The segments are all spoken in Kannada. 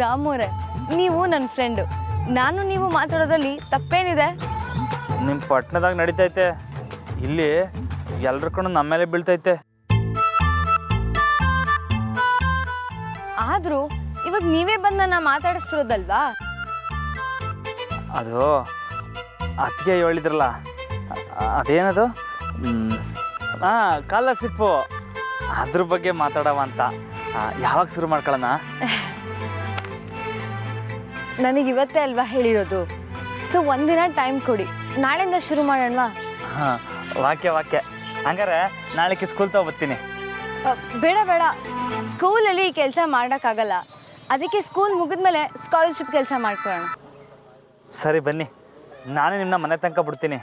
ರಾಮೋರೆ, ನೀವು ನನ್ನ ಫ್ರೆಂಡು, ನಾನು ನೀವು ಮಾತಾಡೋದ್ರಲ್ಲಿ ತಪ್ಪೇನಿದೆ? ನಿಮ್ಮ ಪಟ್ಟಣದಾಗ ನಡೀತೈತೆ, ಇಲ್ಲಿ ಎಲ್ರ ಕಣ್ಣು ನಮ್ಮ ಮೇಲೆ ಬೀಳ್ತೈತೆ. ಆದರೂ ಇವಾಗ ನೀವೇ ಬಂದು ನನ್ನ ಮಾತಾಡಿಸ್ತಿರೋದಲ್ವಾ? ಅದು ಅದಕ್ಕೆ ಹೇಳಿದ್ರಲ್ಲ, ಅದೇನದು ಸ್ಕಾಲರ್ಶಿಪ್ಪು, ಅದ್ರ ಬಗ್ಗೆ ಮಾತಾಡವ ಅಂತ. ಯಾವಾಗ ಶುರು ಮಾಡ್ಕೊಳ್ಳೋಣ? ನನಗೆ ಇವತ್ತೇ ಅಲ್ವಾ ಹೇಳಿರೋದು, ಸೊ ಒಂದಿನ ಟೈಮ್ ಕೊಡಿ, ನಾಳೆಯಿಂದ ಶುರು ಮಾಡೋಣವಾ? ಹಾಂ, ವಾಕ್ಯ ಹಂಗಾರೆ ನಾಳೆಗೆ ಸ್ಕೂಲ್ ತಗೊಬರ್ತೀನಿ. ಬೇಡ ಬೇಡ, ಸ್ಕೂಲಲ್ಲಿ ಕೆಲಸ ಮಾಡೋಕ್ಕಾಗಲ್ಲ, ಅದಕ್ಕೆ ಸ್ಕೂಲ್ ಮುಗಿದ್ಮೇಲೆ ಸ್ಕಾಲರ್ಶಿಪ್ ಕೆಲಸ ಮಾಡ್ಕೊಳ್ಳೋಣ. ಸರಿ ಬನ್ನಿ, ನಾನೇ ನಿಮ್ಮನ್ನ ಮನೆ ತನಕ ಬಿಡ್ತೀನಿ.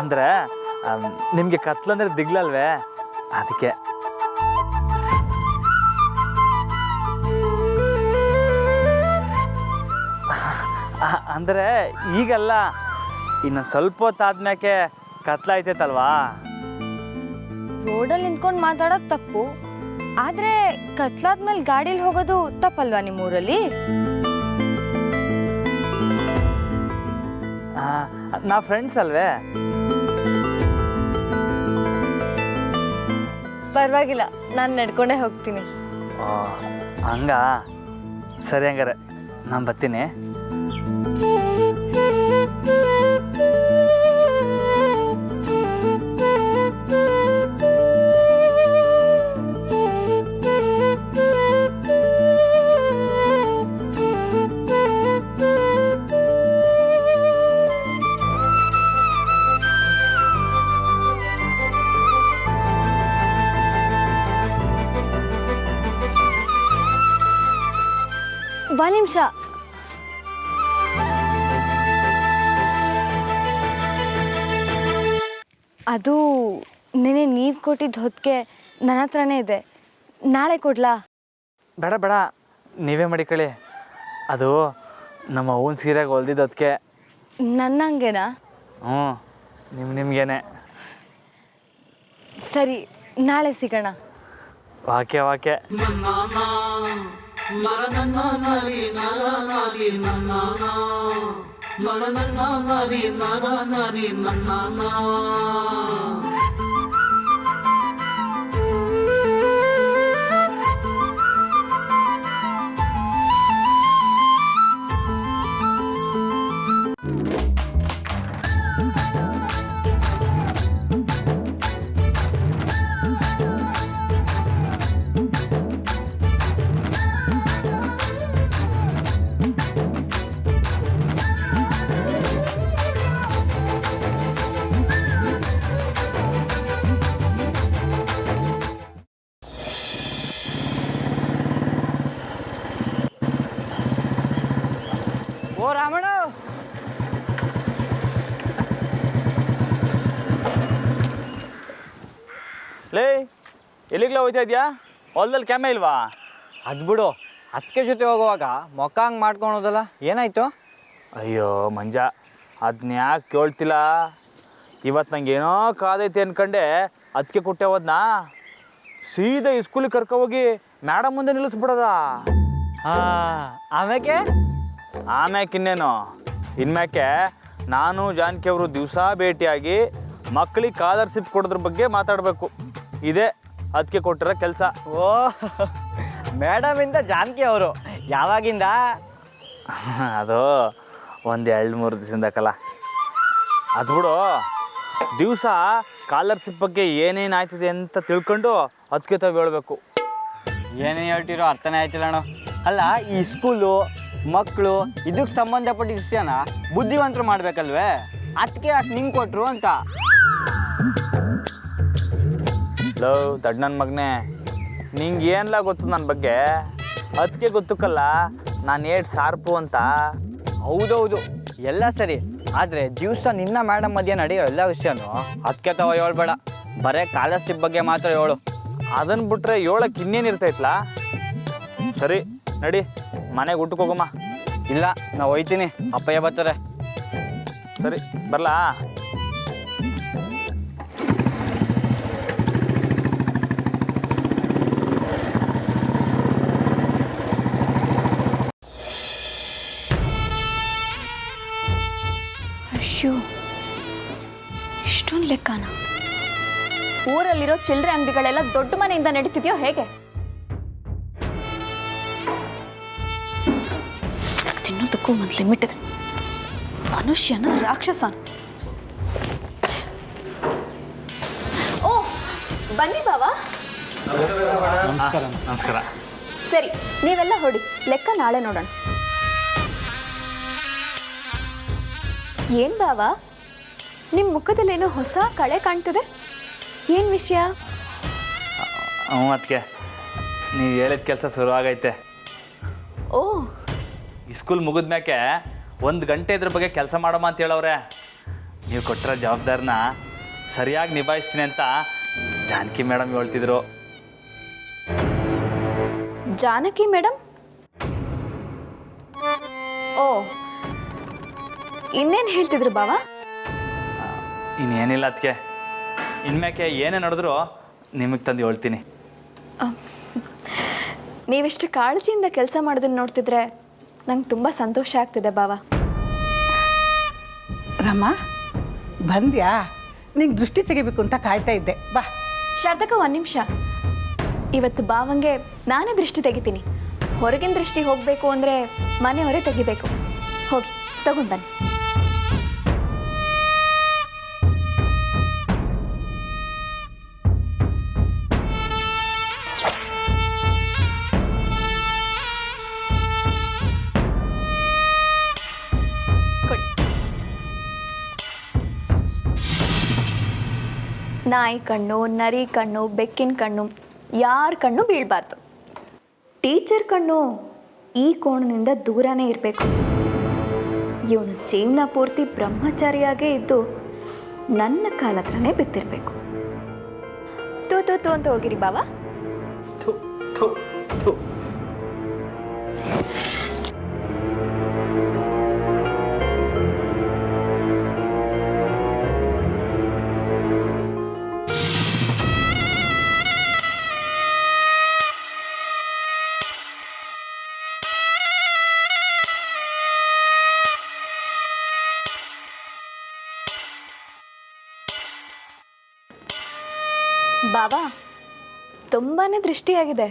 ಅಂದರೆ ನಿಮಗೆ ಕತ್ಲಂದ್ರೆ ದಿಗ್ಲಲ್ವೇ, ಅದಕ್ಕೆ. ಅಂದರೆ ಈಗಲ್ಲ, ಇನ್ನು ಸ್ವಲ್ಪ ಹೊತ್ತಾದ್ಮ್ಯಾಕೆ ಕತ್ಲಾಯ್ತೈತಲ್ವಾ. ರೋಡಲ್ಲಿ ನಿಂತ್ಕೊಂಡು ಮಾತಾಡೋದು ತಪ್ಪು, ಆದರೆ ಕತ್ಲಾದ್ಮೇಲೆ ಗಾಡೀಲಿ ಹೋಗೋದು ತಪ್ಪಲ್ವಾ ನಿಮ್ಮೂರಲ್ಲಿ? ನಾ ಫ್ರೆಂಡ್ಸ್ ಅಲ್ವೇ? ಪರವಾಗಿಲ್ಲ, ನಾನು ನಡ್ಕೊಂಡೇ ಹೋಗ್ತೀನಿ. ಹಂಗ ಸರಿ, ಹಂಗಾರೆ ನಾನು ಬರ್ತೀನಿ. ಒಂದು ನಿಮಿಷ. ಅದು ನೆನೆ ನೀವು ಕೊಟ್ಟಿದ್ದ ಹೊತ್ತಿಗೆ ನನ್ನ ಹತ್ರನೇ ಇದೆ, ನಾಳೆ ಕೊಡ್ಲಾ? ಬೇಡ ಬೇಡ, ನೀವೇ ಮಾಡಿಕೊಳ್ಳಿ. ಅದು ನಮ್ಮ ಅವ್ವನ ಸೀರೆಗೆ ಹೊಲ್ದಿದ್ದು ಅದಕ್ಕೆ. ನನ್ನಂಗೆನಾ? ನಿಮ್ಗೇನೆ. ಸರಿ, ನಾಳೆ ಸಿಗೋಣ. ವಾಕ್ಯ ಓ ರಾಮಣ್ಣ, ಲೇ ಎಲ್ಲಿಗ್ಲ ಹೋಯ್ತಾ ಇದೆಯಾ? ಹೊಲದಲ್ಲಿ ಕ್ಯಾಮೆ ಇಲ್ವಾ? ಅದು ಬಿಡು, ಅದಕ್ಕೆ ಜೊತೆ ಹೋಗುವಾಗ ಮೊಕ್ಕ ಹಂಗೆ ಮಾಡ್ಕೊಳೋದಲ್ಲ, ಏನಾಯ್ತು? ಅಯ್ಯೋ ಮಂಜ, ಅದನ್ನ ಯಾಕೆ ಕೇಳ್ತಿಲ್ಲ? ಇವತ್ತು ನಂಗೆ ಏನೋ ಕಾದೈತಿ ಅನ್ಕಂಡೆ ಅದಕ್ಕೆ ಕೊಟ್ಟೆ ಹೋದ್ನಾ, ಸೀದಾ ಈ ಸ್ಕೂಲಿಗೆ ಕರ್ಕೋಗಿ ಮೇಡಮ್ ಮುಂದೆ ನಿಲ್ಲಿಸ್ಬಿಡೋದ. ಇನ್ನೇನು, ಇನ್ಮ್ಯಾಕೆ ನಾನು ಜಾನಕಿ ಅವರು ದಿವಸ ಭೇಟಿಯಾಗಿ ಮಕ್ಕಳಿಗೆ ಸ್ಕಾಲರ್ಶಿಪ್ ಕೊಡೋದ್ರ ಬಗ್ಗೆ ಮಾತಾಡಬೇಕು. ಇದೇ ಅದಕ್ಕೆ ಕೊಟ್ಟಿರೋ ಕೆಲಸ. ಓ, ಮೇಡಮ್ ಇಂದ ಜಾನಕಿ ಅವರು ಯಾವಾಗಿಂದ? ಅದು ಒಂದು 2-3 ದಿವಸದಿಂದ ಕಲ. ಅದು ಬಿಡು, ದಿವಸ ಸ್ಕಾಲರ್ಶಿಪ್ ಬಗ್ಗೆ ಏನೇನು ಆಯ್ತದೆ ಅಂತ ತಿಳ್ಕೊಂಡು ಅದಕ್ಕೆ ತಾವು ಹೇಳ್ಬೇಕು. ಏನೇನು ಹೇಳ್ತಿರೋ ಅರ್ಥನೇ ಆಯ್ತಿಲ್ಲ ಅಣ್ಣ. ಅಲ್ಲ, ಈ ಸ್ಕೂಲು ಮಕ್ಕಳು ಇದಕ್ಕೆ ಸಂಬಂಧಪಟ್ಟ ವಿಷಯನ ಬುದ್ಧಿವಂತರು ಮಾಡ್ಬೇಕಲ್ವೇ? ಅದಕ್ಕೆ ಯಾಕೆ ನಿಂಗೆ ಕೊಟ್ಟರು ಅಂತ. ಲವ್ ದಡ್ ನನ್ನ ಮಗನೇ, ನಿಂಗೆ ಏನೆಲ್ಲ ಗೊತ್ತು ನನ್ನ ಬಗ್ಗೆ? ಅದಕ್ಕೆ ಗೊತ್ತಕ್ಕಲ್ಲ ನಾನು ಏಟ್ ಸಾರ್ಪು ಅಂತ. ಹೌದೌದು, ಎಲ್ಲ ಸರಿ, ಆದರೆ ದಿವಸ ನಿನ್ನ ಮೇಡಮ್ ಮಧ್ಯೆ ನಡೆಯೋ ಎಲ್ಲ ವಿಷಯನೂ ಅದಕ್ಕೆ ತಾವ ಹೇಳ್ಬೇಡ, ಬರೇ ಸ್ಕಾಲರ್ಶಿಪ್ ಬಗ್ಗೆ ಮಾತ್ರ ಹೇಳು. ಅದನ್ನು ಬಿಟ್ರೆ ಹೇಳಕ್ಕೆ ಇನ್ನೇನಿರ್ತೈತ್ಲಾ? ಸರಿ ನಡಿ, ಮನೆಗೆ ಊಟಕ್ಕೆ ಹೋಗಮ್ಮ. ಇಲ್ಲ, ನಾ ಹೋಯ್ತೀನಿ, ಅಪ್ಪಯ್ಯ ಬರ್ತಾರೆ. ಸರಿ ಬರಲಾ? ಅಶ್ಯೋ, ಇಷ್ಟೊಂದು ಲೆಕ್ಕನ? ಊರಲ್ಲಿರೋ ಚಿಲ್ಲರೆ ಅಂಗಡಿಗಳೆಲ್ಲ ದೊಡ್ಡ ಮನೆಯಿಂದ ನಡೀತಿದೆಯೋ ಹೇಗೆ? ತಿನ್ನೋದಕ್ಕೂ ಒಂದು ಲಿಮಿಟ್ ಇದೆ. ಮನುಷ್ಯನ ರಾಕ್ಷಸನ. ಓ, ಬನ್ನಿ ಬಾವಾ. ನಮಸ್ಕಾರ. ಸರಿ, ನೀವೆಲ್ಲ ಹೊಡಿ, ಲೆಕ್ಕ ನಾಳೆ ನೋಡೋಣ. ಏನ್ ಬಾವಾ, ನಿಮ್ಮ ಮುಖದಲ್ಲೇನೋ ಹೊಸ ಕಳೆ ಕಾಣ್ತಿದೆ. ಏನು ವಿಷಯ? ಅದಕ್ಕೆ ನೀವು ಹೇಳಿದ ಕೆಲಸ ಶುರುವಾಗೈತೆ. ಓ, ಈ ಸ್ಕೂಲ್ ಮುಗಿದ್ಮ್ಯಾಕೆ 1 ಗಂಟೆ ಇದ್ರ ಬಗ್ಗೆ ಕೆಲಸ ಮಾಡಮ್ಮ ಅಂತ ಹೇಳವ್ರೆ. ನೀವು ಕೊಟ್ಟಿರೋ ಜವಾಬ್ದಾರಿನ ಸರಿಯಾಗಿ ನಿಭಾಯಿಸ್ತೀನಿ ಅಂತ ಜಾನಕಿ ಮೇಡಮ್ ಹೇಳ್ತಿದ್ರು. ಜಾನಕಿ ಮೇಡಮ್? ಓ, ಇನ್ನೇನು ಹೇಳ್ತಿದ್ರು ಬಾವಾ? ಇನ್ನೇನಿಲ್ಲ ಅದಕ್ಕೆ, ಇನ್ಮ್ಯಾಕೆ ಏನೇ ನಡೆದ್ರು ನಿಮಗೆ ತಂದು ಹೇಳ್ತೀನಿ. ನೀವಿಷ್ಟು ಕಾಳಜಿಯಿಂದ ಕೆಲಸ ಮಾಡೋದನ್ನ ನೋಡ್ತಿದ್ರೆ ನಂಗೆ ತುಂಬ ಸಂತೋಷ ಆಗ್ತಿದೆ ಬಾವಾ. ರಮ್ಮ, ಬಂದ್ಯಾ? ನಿಂಗೆ ದೃಷ್ಟಿ ತೆಗಿಬೇಕು ಅಂತ ಕಾಯ್ತಾ ಇದ್ದೆ. ಬಾ. ಶಾರದಕ್ಕ, 1 ನಿಮಿಷ. ಇವತ್ತು ಬಾವಂಗೆ ನಾನೇ ದೃಷ್ಟಿ ತೆಗಿತೀನಿ. ಹೊರಗಿನ ದೃಷ್ಟಿ ಹೋಗಬೇಕು ಅಂದರೆ ಮನೆ ಹೊರೆ ತೆಗಿಬೇಕು. ಹೋಗಿ ತಗೊಂಡು ಬನ್ನಿ. ನಾಯಿ ಕಣ್ಣು, ನರಿ ಕಣ್ಣು, ಬೆಕ್ಕಿನ ಕಣ್ಣು, ಯಾರ ಕಣ್ಣು ಬೀಳಬಾರ್ದು. ಟೀಚರ್ ಕಣ್ಣು ಈ ಕೋಣದಿಂದ ದೂರನೇ ಇರಬೇಕು. ಇವನು ಜೀವನ ಪೂರ್ತಿ ಬ್ರಹ್ಮಚಾರಿಯಾಗೇ ಇದ್ದು ನನ್ನ ಕಾಲ ಹತ್ರನೇ ಬಿತ್ತಿರಬೇಕು. ತೂ ತೂ ತೂ ಅಂತ ಹೋಗಿರಿ ಬಾವಾ. ಬಾಬಾ, ತುಂಬಾನೇ ದೃಷ್ಟಿಯಾಗಿದೆ.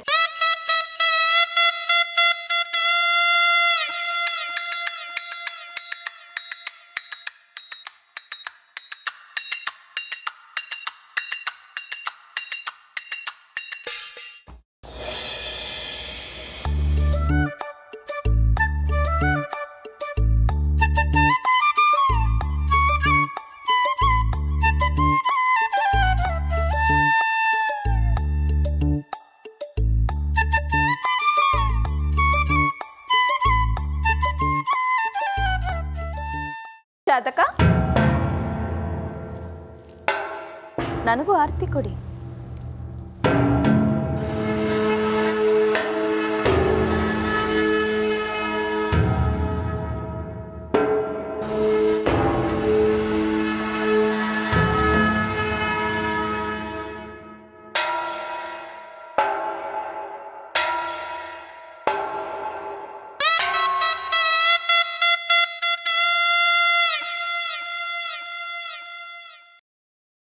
ಶಾರದಕ್ಕ, ನನಗೂ ಆರತಿ ಕೊಡಿ.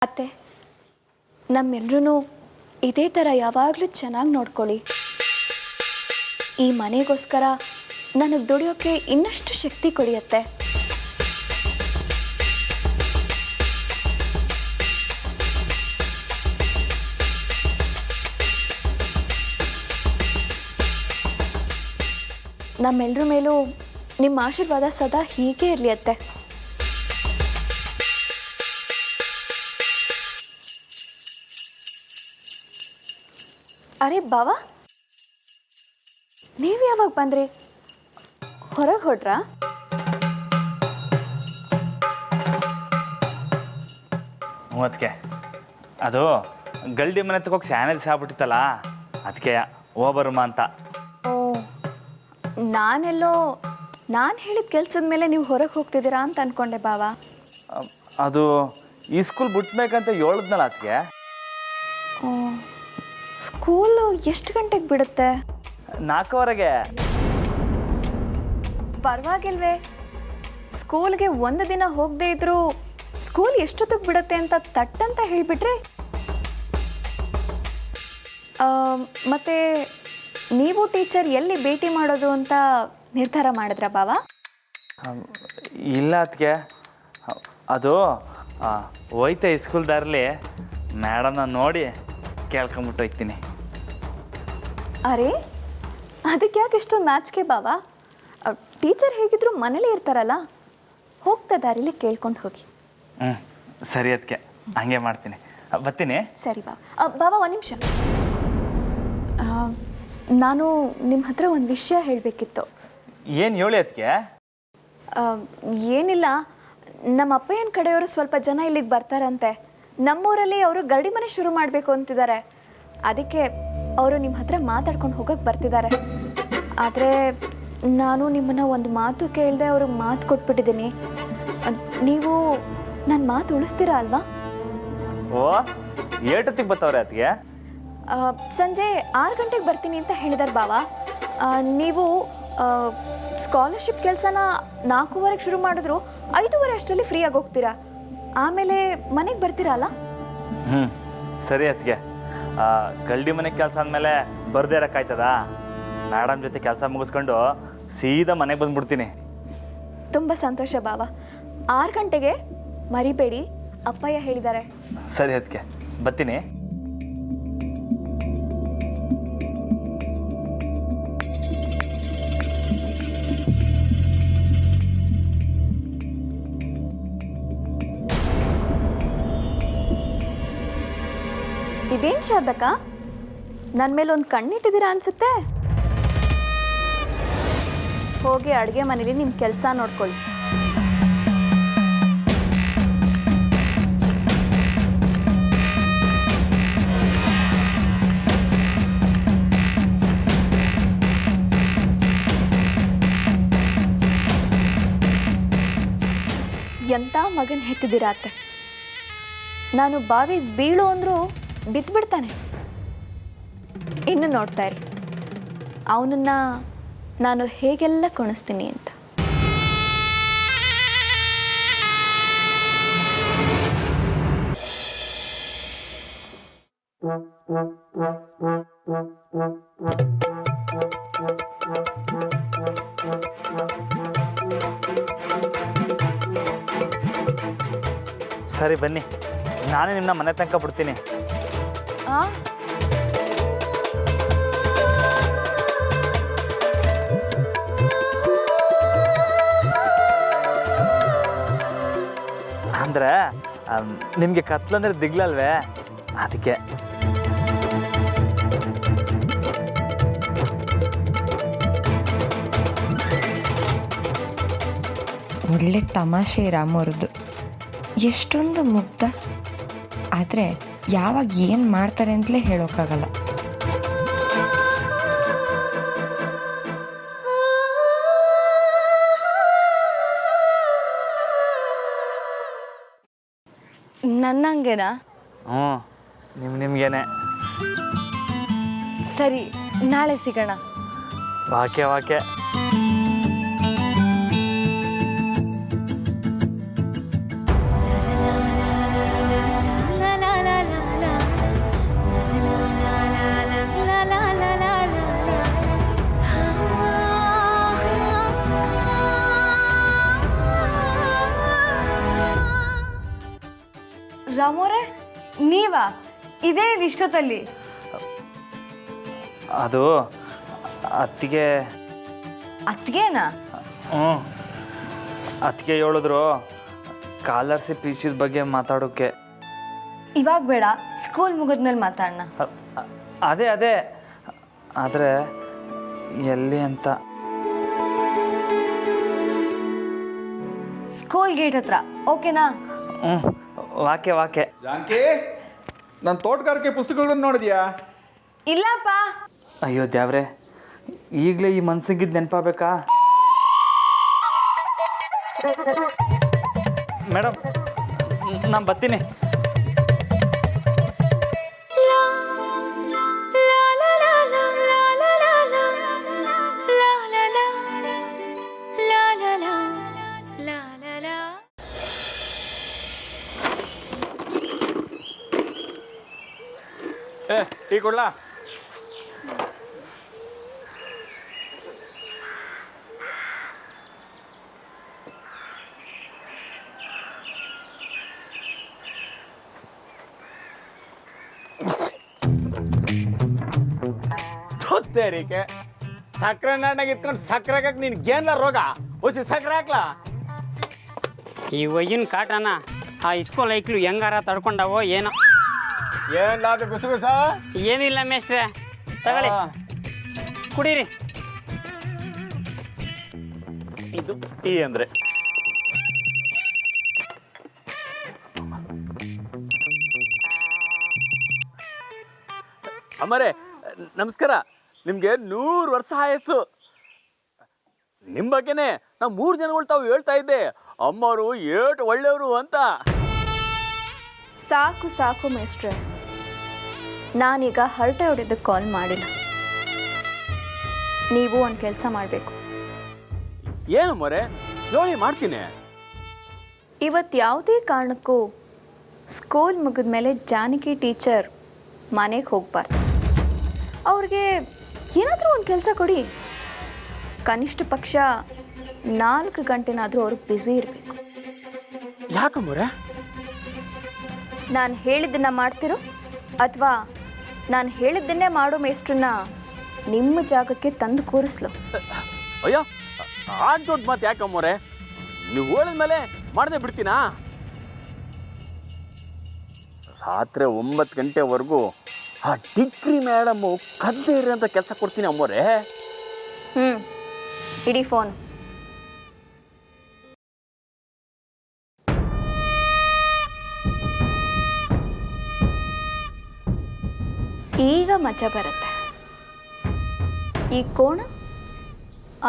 ಅತ್ತೆ, ನಮ್ಮೆಲ್ಲರೂ ಇದೇ ಥರ ಯಾವಾಗಲೂ ಚೆನ್ನಾಗಿ ನೋಡ್ಕೊಳ್ಳಿ. ಈ ಮನೆಗೋಸ್ಕರ ನನಗೆ ದುಡಿಯೋಕ್ಕೆ ಇನ್ನಷ್ಟು ಶಕ್ತಿ ಕೊಡಿಯತ್ತೆ. ನಮ್ಮೆಲ್ಲರ ಮೇಲೂ ನಿಮ್ಮ ಆಶೀರ್ವಾದ ಸದಾ ಹೀಗೆ ಇರಲಿ ಅತ್ತೆ. ಅರೆ ಬಾವಾ, ನೀವು ಯಾವಾಗ ಬಂದ್ರಿ? ಹೊರಗೆ ಹೊಡ್ರಾ? ಅದಕ್ಕೆ ಅದು ಗಲ್ಡಿ ಮನೆ ತಗೋಗಿ ಸ್ಯಾನೆ ದಿವಸ ಆಗ್ಬಿಟ್ಟಿತ್ತಲ್ಲ, ಅದಕ್ಕೆ ಹೋಗ್ಬರಮ್ಮ ಅಂತ. ಓ, ನಾನು ಹೇಳಿದ ಕೆಲಸದ ಮೇಲೆ ನೀವು ಹೊರಗೆ ಹೋಗ್ತಿದ್ದೀರಾ ಅಂತ ಅಂದ್ಕೊಂಡೆ ಬಾವಾ. ಅದು ಈ ಸ್ಕೂಲ್ ಬಿಟ್ಬೇಕಂತ ಹೇಳಿದ್ನಲ್ಲ ಅದಕ್ಕೆ. ಸ್ಕೂಲು ಎಷ್ಟು ಗಂಟೆಗೆ ಬಿಡುತ್ತೆ? 4:15. ಪರವಾಗಿಲ್ವೇ, ಸ್ಕೂಲ್ಗೆ ಒಂದು ದಿನ ಹೋಗದೇ ಇದ್ರೂ ಸ್ಕೂಲ್ ಎಷ್ಟೊತ್ತಿಗೆ ಬಿಡುತ್ತೆ ಅಂತ ತಟ್ಟಂತ ಹೇಳಿಬಿಟ್ರೆ. ಮತ್ತು ನೀವು ಟೀಚರ್ ಎಲ್ಲಿ ಭೇಟಿ ಮಾಡೋದು ಅಂತ ನಿರ್ಧಾರ ಮಾಡಿದ್ರಾ ಬಾವ? ಇಲ್ಲ ಅದಕ್ಕೆ, ಅದು ಹೋಯ್ತೆ ಈ ಸ್ಕೂಲ್ ದಾರಿಲಿ ಮೇಡಮ್ನ ನೋಡಿ ಕೇಳ್ಕೊಂಬಿಟ್ಟು ಹೋಗ್ತೀನಿ. ಅರೆ, ಅದಕ್ಕೆ ಯಾಕೆ ಎಷ್ಟೊಂದು ನಾಚಿಕೆ ಬಾವ? ಟೀಚರ್ ಹೇಗಿದ್ರು ಮನೇಲೇ ಇರ್ತಾರಲ್ಲ, ಹೋಗ್ತಾ ದಾರಿಲಿ ಕೇಳ್ಕೊಂಡು ಹೋಗಿ. ಸರಿ ಅದಕ್ಕೆ, ಹಂಗೆ ಮಾಡ್ತೀನಿ. ಬರ್ತೀನಿ. ಸರಿ ಬಾವ. ಬಾವ ಒಂದು ನಿಮಿಷ, ನಾನು ನಿಮ್ಮ ಹತ್ರ ಒಂದು ವಿಷಯ ಹೇಳಬೇಕಿತ್ತು. ಏನು ಹೇಳಿ ಅದಕ್ಕೆ? ಏನಿಲ್ಲ, ನಮ್ಮ ಅಪ್ಪಯ್ಯನ ಕಡೆಯವರು ಸ್ವಲ್ಪ ಜನ ಇಲ್ಲಿಗೆ ಬರ್ತಾರಂತೆ. ನಮ್ಮೂರಲ್ಲಿ ಅವರು ಗರಡಿ ಮನೆ ಶುರು ಮಾಡಬೇಕು ಅಂತಿದ್ದಾರೆ. ಅದಕ್ಕೆ ಅವರು ನಿಮ್ಮ ಹತ್ರ ಮಾತಾಡ್ಕೊಂಡು ಹೋಗೋಕ್ಕೆ ಬರ್ತಿದ್ದಾರೆ. ಆದರೆ ನಾನು ನಿಮ್ಮನ್ನು ಒಂದು ಮಾತು ಕೇಳದೆ ಅವ್ರಿಗೆ ಮಾತು ಕೊಟ್ಬಿಟ್ಟಿದ್ದೀನಿ. ನೀವು ನನ್ನ ಮಾತು ಉಳಿಸ್ತೀರಾ ಅಲ್ವಾ? ಓ, ಏಟೊತ್ತಿಗೆ ಬರ್ತಾವ್ರೆ ಅದಕ್ಕೆ? ಸಂಜೆ 6 ಗಂಟೆಗೆ ಬರ್ತೀನಿ ಅಂತ ಹೇಳಿದಾರೆ ಬಾವ. ನೀವು ಸ್ಕಾಲರ್ಶಿಪ್ ಕೆಲಸನ 4:15ಗೆ ಶುರು ಮಾಡಿದ್ರು 5:30 ಅಷ್ಟರಲ್ಲಿ ಫ್ರೀಯಾಗಿ ಹೋಗ್ತೀರಾ. ಆಮೇಲೆ ಮನೆಗೆ ಬರ್ತೀರಲ್ಲ? ಸರಿ ಅದಕ್ಕೆ. ಗಲ್ಡಿ ಮನೆ ಕೆಲಸ ಅಂದಮೇಲೆ ಬರ್ದೇ ಇರೋಕ್ಕಾಯ್ತದ? ಮೇಡಮ್ ಜೊತೆ ಕೆಲಸ ಮುಗಿಸ್ಕೊಂಡು ಸೀದಾ ಮನೆಗೆ ಬಂದ್ಬಿಡ್ತೀನಿ. ತುಂಬ ಸಂತೋಷ ಬಾವ. 6 ಗಂಟೆಗೆ ಮರಿಬೇಡಿ, ಅಪ್ಪಯ್ಯ ಹೇಳಿದ್ದಾರೆ. ಸರಿ ಅದಕ್ಕೆ, ಬರ್ತೀನಿ. ಇದೇನು ಶಾರದಕ್ಕ, ನನ್ನ ಮೇಲೆ ಒಂದು ಕಣ್ಣಿಟ್ಟಿದ್ದೀರಾ ಅನ್ಸುತ್ತೆ. ಹೋಗಿ ಅಡುಗೆ ಮನೇಲಿ ನಿಮ್ಮ ಕೆಲಸ ನೋಡ್ಕೊಳ್ಳಿ. ಎಂಥ ಮಗನ ಹೆತ್ತಿದ್ದೀರಾ ಅತ್ತೆ. ನಾನು ಬಾವಿಗೆ ಬೀಳು ಅಂದರೂ ಬಿದ್ದುಬಿಡ್ತಾನೆ. ಇನ್ನು ನೋಡ್ತಾ ಇರಿ, ಅವನನ್ನು ನಾನು ಹೇಗೆಲ್ಲ ಕುಣಿಸ್ತೀನಿ ಅಂತ. ಸರಿ ಬನ್ನಿ, ನಾನೇ ನಿಮ್ಮನ್ನ ಮನೆ ತನಕ ಬಿಡ್ತೀನಿ. ಅಂದರೆ ನಿಮಗೆ ಕತ್ಲಂದ್ರೆ ದಿಗ್ಲಲ್ವೇ, ಅದಕ್ಕೆ. ಒಳ್ಳೆ ತಮಾಷೆ ರಾಮವ್ರದ್ದು. ಎಷ್ಟೊಂದು ಮುಗ್ಧ, ಆದರೆ ಯಾವಾಗ ಏನು ಮಾಡ್ತಾರೆ ಅಂತಲೇ ಹೇಳೋಕ್ಕಾಗಲ್ಲ. ನನ್ನಂಗೆನಾ? ನಿಮ್ಗೇನೆ. ಸರಿ, ನಾಳೆ ಸಿಗೋಣ. ವಾಕೆ. ರಾಮೋರೆ, ನೀವಾ? ಇದೇ ಇಷ್ಟೊತ್ತಲ್ಲಿ? ಅದು ಅತ್ತಿಗೆ. ಅತ್ತಿಗೆನಾ? ಅತ್ತಿಗೆ ಹೇಳಿದ್ರು ಸ್ಕಾಲರ್ಶಿಪ್ ಇಶ್ಯೂಸ್ ಬಗ್ಗೆ ಮಾತಾಡೋಕ್ಕೆ. ಇವಾಗ ಬೇಡ, ಸ್ಕೂಲ್ ಮುಗಿದ್ಮೇಲೆ ಮಾತಾಡೋಣ. ಅದೇ ಆದರೆ ಎಲ್ಲಿ ಅಂತ. ಸ್ಕೂಲ್ ಗೇಟ್ ಹತ್ರ, ಓಕೆನಾ? ವಾಕೆ. ಜಾನಕಿ, ನನ್ನ ತೋಟಗಾರಿಕೆ ಪುಸ್ತಕಗಳನ್ನು ನೋಡಿದ್ಯಾ? ಇಲ್ಲಪ್ಪ. ಅಯ್ಯೋ ದೇವ್ರೆ, ಈಗಲೇ ಈ ಮನ್ಸಿಗಿದ್ದು ನೆನಪಾಗಬೇಕಾ? ಮೇಡಮ್ ನಾನು ಬರ್ತೀನಿ. ಟೀ ಕೊಡ್ಲಾ? ತೊತ್ತೇರಿಕೆ ಸಕ್ಕರೆ ನಾಡಾಗ ಇಟ್ಕೊಂಡು ಸಕ್ಕರೆ ಹಾಕಕ್ಕೆ ನಿನ್ಗೇನ್ಲ ರೋಗ? ಒಸಿ ಸಕ್ಕರೆ ಹಾಕ್ಲಾ? ಈ ಒಯ್ಯಿನ ಕಾಟನ ಆ ಇಸ್ಕೂಲ್ ಐಕ್ಳು ಹೆಂಗಾರ ತಡ್ಕೊಂಡವೋ ಏನೋ. ಏನ್ಲಾದ ಗುಸುಗುಸ? ಏನಿಲ್ಲ ಮೇಷ್ಟ್ರೆ, ತಗೊಳ್ಳಿ ಕುಡೀರಿ. ಇದು ಟೀ ಅಂದ್ರೆ ಅಮ್ಮರೇ ನಮಸ್ಕಾರ. ನಿಮ್ಗೆ 100 ವರ್ಷ ಆಯಸ್ಸು. ನಿಮ್ಮ ಬಗ್ಗೆನೆ ನಾವು 3 ಜನಗಳು ತಾವು ಹೇಳ್ತಾ ಇದ್ದೆ, ಅಮ್ಮವರು ಏಟ್ ಒಳ್ಳೆಯವರು ಅಂತ. ಸಾಕು ಸಾಕು ಮೇಸ್ಟ್ರೆ, ನಾನೀಗ ಹರಟೆ ಹೊಡೆದಕ್ಕೆ ಕಾಲ್ ಮಾಡಿಲ್ಲ. ನೀವು ಒಂದು ಕೆಲಸ ಮಾಡಬೇಕು. ಏನು ಮೊರೆ? ಹೇಳಿ ಮಾಡ್ತೀನಿ. ಇವತ್ತು ಯಾವುದೇ ಕಾರಣಕ್ಕೂ ಸ್ಕೂಲ್ ಮುಗಿದ ಮೇಲೆ ಜಾನಕಿ ಟೀಚರ್ ಮನೆಗೆ ಹೋಗ್ಬಾರ್ದು. ಅವ್ರಿಗೆ ಏನಾದರೂ ಒಂದು ಕೆಲಸ ಕೊಡಿ. ಕನಿಷ್ಠ ಪಕ್ಷ 4 ಗಂಟೆನಾದರೂ ಅವರು ಬ್ಯುಸಿ ಇರಬೇಕು. ಯಾಕಮ್ಮರೆ? ನಾನು ಹೇಳಿದ್ದನ್ನು ಮಾಡ್ತಿರೋ ಅಥವಾ ನಾನು ಹೇಳಿದ್ದನ್ನೇ ಮಾಡೋ ಮೇಸ್ಟ್ರನ್ನ ನಿಮ್ಮ ಜಾಗಕ್ಕೆ ತಂದು ಕೂರಿಸ್ಲು. ಅಯ್ಯೋ ಆ ದೊಡ್ಡ ಮಾತು ಯಾಕಮ್ಮರೆ? ನೀವು ಹೇಳಿದ್ಮೇಲೆ ಮಾಡದೆ ಬಿಡ್ತೀನಾ? ರಾತ್ರಿ 9 ಗಂಟೆವರೆಗೂ ಆ ಡಿಗ್ರಿ ಮೇಡಮು ಕದ್ದೇ ಇರೋಂಥ ಕೆಲಸ ಕೊಡ್ತೀನಿ ಅಮ್ಮೋರೆ. ಇಡೀ ಫೋನ್. ಈಗ ಮಜಾ ಬರುತ್ತೆ. ಈ ಕೋಣ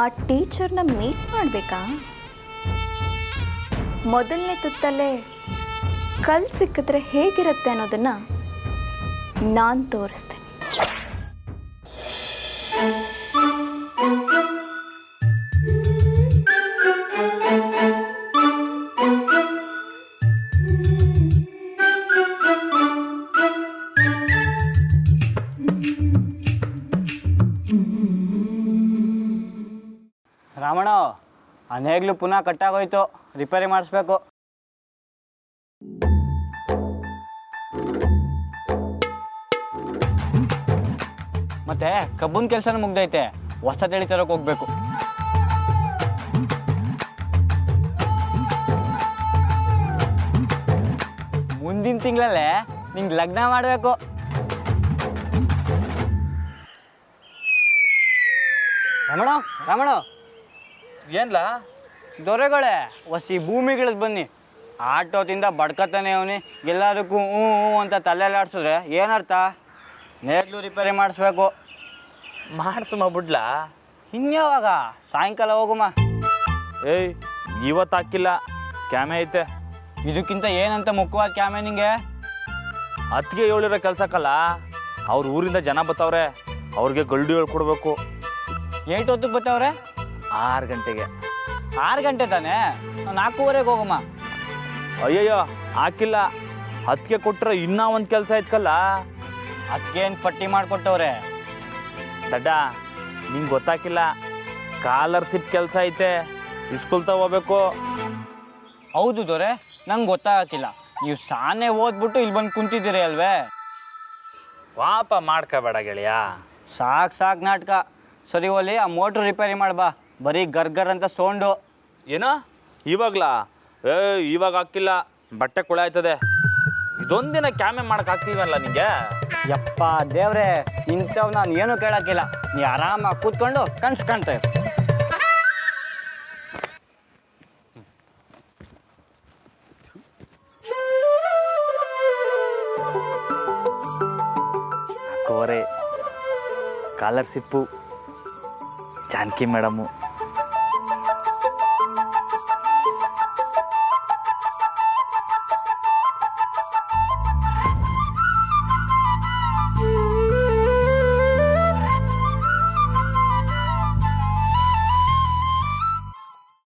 ಆ ಟೀಚರ್ನ ಮೀಟ್ ಮಾಡಬೇಕಾ? ಮೊದಲನೇ ತುತ್ತಲ್ಲೇ ಕಲ್ ಸಿಕ್ಕಿದ್ರೆ ಹೇಗಿರುತ್ತೆ ಅನ್ನೋದನ್ನ ನಾನು ತೋರಿಸ್ತೇನೆ. ರಾಮಣ್ಣ, ಆ ನೇಗ್ಲು ಪುನಃ ಕಟ್ಟಾಗೋಯ್ತು, ರಿಪೇರಿ ಮಾಡಿಸ್ಬೇಕು. ಮತ್ತೆ ಕಬ್ಬನ್ ಕೆಲಸನೂ ಮುಗ್ದೈತೆ, ಹೊಸ ತಳಿ ತರಕ್ಕೆ ಹೋಗ್ಬೇಕು. ಮುಂದಿನ ತಿಂಗಳಲ್ಲೇ ನಿಂಗೆ ಲಗ್ನ ಮಾಡಬೇಕು. ರಮಣ ರಮಣ, ಏನ್ಲ ದೊರೆಗಳೇ ಹೊಸಿ ಭೂಮಿಗಳದ್ದು ಬನ್ನಿ. ಆಟೋದಿಂದ ಬಡ್ಕತಾನೆ ಅವನಿ, ಎಲ್ಲದಕ್ಕೂ ಹ್ಞೂ ಹ್ಞೂ ಅಂತ ತಲೆಲಾಡ್ಸಿದ್ರೆ ಏನರ್ಥ? ನೇಗ್ಲು ರಿಪೇರಿ ಮಾಡಿಸ್ಬೇಕು. ಮಾಡಿಸಮ್ಮ ಬಿಡ್ಲಾ? ಇನ್ಯಾವಾಗ? ಸಾಯಂಕಾಲ ಹೋಗುಮ್ಮ. ಏಯ್ ಇವತ್ತು ಹಾಕಿಲ್ಲ, ಕ್ಯಾಮೆ ಐತೆ. ಇದಕ್ಕಿಂತ ಏನಂತ ಮುಖ್ಯವಾದ ಕ್ಯಾಮೆ ನಿಂಗೆ? ಅತ್ತಿಗೆ ಹೇಳಿರೋ ಕೆಲ್ಸಕ್ಕಲ್ಲ, ಅವ್ರ ಊರಿಂದ ಜನ ಬತ್ತವ್ರೆ, ಅವ್ರಿಗೆ ಗಲ್ಡು ಹೇಳ್ಕೊಡ್ಬೇಕು. ಏಟ್ ಹೊತ್ತಿಗೆ ಬರ್ತಾವ್ರೆ? 6 ಗಂಟೆಗೆ. 6 ಗಂಟೆ ತಾನೇ? 4:15 ಹೋಗಮ್ಮ. ಅಯ್ಯಯ್ಯೋ ಹಾಕಿಲ್ಲ, ಅತ್ತಿಗೆ ಕೊಟ್ಟರೆ ಇನ್ನೂ ಒಂದು ಕೆಲಸ ಐತ್ಕಲ್ಲ. ಅದಕ್ಕೇನು ಪಟ್ಟಿ ಮಾಡಿಕೊಟ್ಟವ್ರೆ? ದಡ್ಡ ನಿಂಗೆ ಗೊತ್ತಾಕಿಲ್ಲ, ಕಾಲರ್ಶಿಪ್ ಕೆಲಸ ಐತೆ, ಇಸ್ಕೂಲ್ ತಗೋಬೇಕು. ಹೌದು ದೊರೆ, ನಂಗೆ ಗೊತ್ತಾಗಿಲ್ಲ. ನೀವು ಸಾನೇ ಓದ್ಬಿಟ್ಟು ಇಲ್ಲಿ ಬಂದು ಕುಂತಿದ್ದೀರಿ ಅಲ್ವೇ? ಪಾಪ ಮಾಡ್ಕೋಬೇಡ ಗೆಳೆಯ. ಸಾಕು ನಾಟಕ. ಸರಿ ಓಲಿ, ಆ ಮೋಟ್ರ್ ರಿಪೇರಿ ಮಾಡ್ಬಾ. ಬರೀ ಗರ್ಗರ್ ಅಂತ ಸೌಂಡು. ಏನೋ ಇವಾಗ್ಲಾ? ಇವಾಗ ಹಾಕಿಲ್ಲ, ಬಟ್ಟೆ ಕೊಳೆ ಆಯ್ತದೆ. ಇದೊಂದಿನ ಕ್ಯಾಮೆ ಮಾಡಕ್ ಆಗ್ತೀವಲ್ಲ ನಿಂಗೆ? ಯಪ್ಪ ದೇವ್ರೆ, ಇಂಥವ್ ನಾನು ಏನೂ ಕೇಳೋಕ್ಕಿಲ್ಲ. ನೀ ಆರಾಮಾಗಿ ಕೂತ್ಕೊಂಡು ಕನ್ಸು ಕಾಣ್ತಾ ಇರು. ಕೋರೆ, ಸ್ಕಾಲರ್ಶಿಪ್ಪು, ಜಾನಕಿ ಮೇಡಮು,